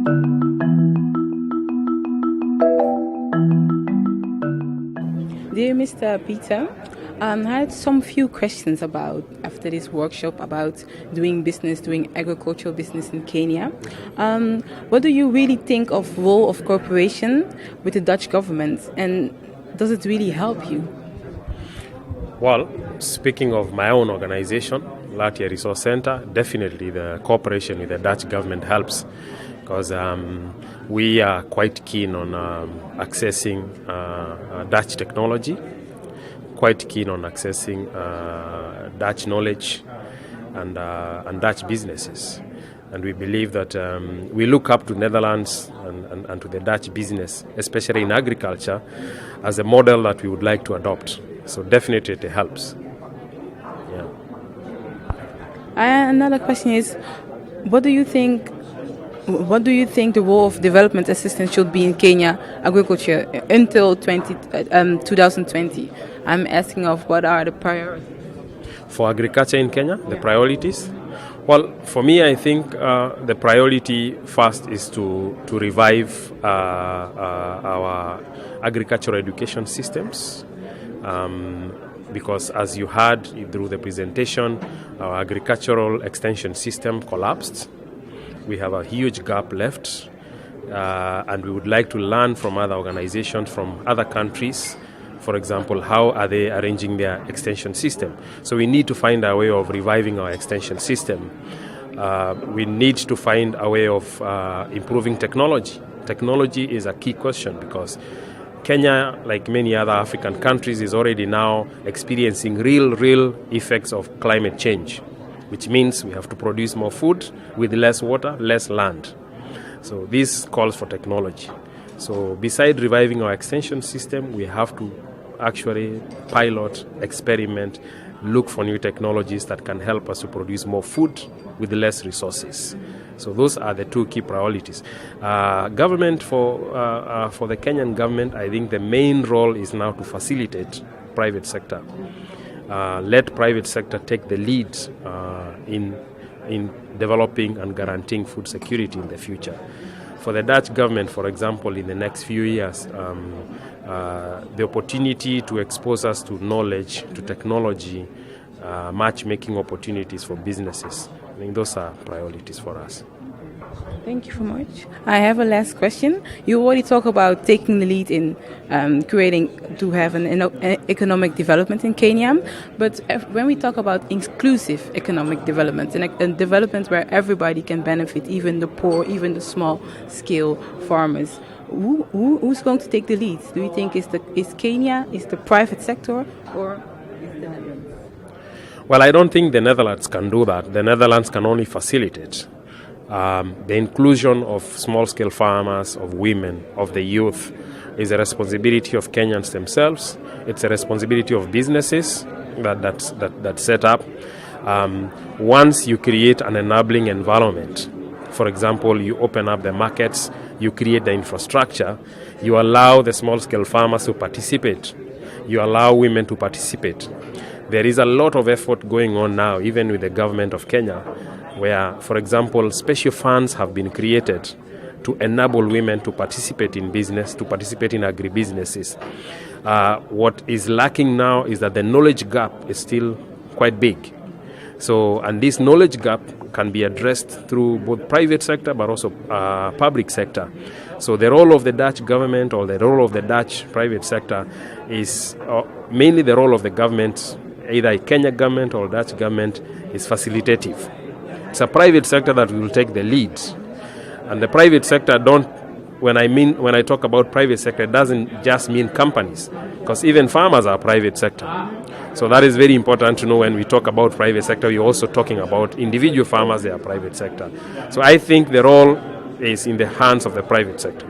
Dear Mr. Peter, I had some few questions after this workshop about doing business, doing agricultural business in Kenya. What do you really think of role of cooperation with the Dutch government, and does it really help you? Well, speaking of my own organization, Latia Resource Center, definitely the cooperation with the Dutch government helps, because we are quite keen on accessing Dutch technology, quite keen on accessing Dutch knowledge and Dutch businesses. And we believe that we look up to Netherlands and to the Dutch business, especially in agriculture, as a model that we would like to adopt. So definitely it helps. Yeah. Another question is, what do you think the role of development assistance should be in Kenya agriculture until 2020? I'm asking of what are the priorities? For agriculture in Kenya, the priorities? Well, for me, I think the priority first is to revive our agricultural education systems. Because as you heard through the presentation, our agricultural extension system collapsed. We have a huge gap left, and we would like to learn from other organizations, from other countries. For example, how are they arranging their extension system? So we need to find a way of reviving our extension system. We need to find a way of improving technology. Technology is a key question because Kenya, like many other African countries, is already now experiencing real effects of climate change, which means we have to produce more food with less water, less land. So this calls for technology. So beside reviving our extension system, we have to actually pilot, experiment, look for new technologies that can help us to produce more food with less resources. So those are the two key priorities. Government for the Kenyan government, I think the main role is now to facilitate private sector. Let private sector take the lead in developing and guaranteeing food security in the future. For the Dutch government, for example, in the next few years, the opportunity to expose us to knowledge, to technology, matchmaking opportunities for businesses. I think those are priorities for us. Thank you so much. I have a last question. You already talked about taking the lead in to have an economic development in Kenya. But when we talk about inclusive economic development, and development where everybody can benefit, even the poor, even the small-scale farmers, who's going to take the lead? Do you think is Kenya, is the private sector, or is the Netherlands? Well, I don't think the Netherlands can do that. The Netherlands can only facilitate. The inclusion of small-scale farmers, of women, of the youth is a responsibility of Kenyans themselves. It's a responsibility of businesses that set up. Once you create an enabling environment, for example, you open up the markets, you create the infrastructure, you allow the small-scale farmers to participate, you allow women to participate. There is a lot of effort going on now, even with the government of Kenya, where, for example, special funds have been created to enable women to participate in business, to participate in agribusinesses. What is lacking now is that the knowledge gap is still quite big. So, and this knowledge gap can be addressed through both private sector but also public sector. So the role of the Dutch government or the role of the Dutch private sector is mainly the role of the government, either Kenya government or Dutch government, is facilitative. It's a private sector that will take the lead. And the private sector when I talk about private sector, it doesn't just mean companies, because even farmers are private sector. So that is very important to know. When we talk about private sector, we're also talking about individual farmers, they are private sector. So I think the role is in the hands of the private sector.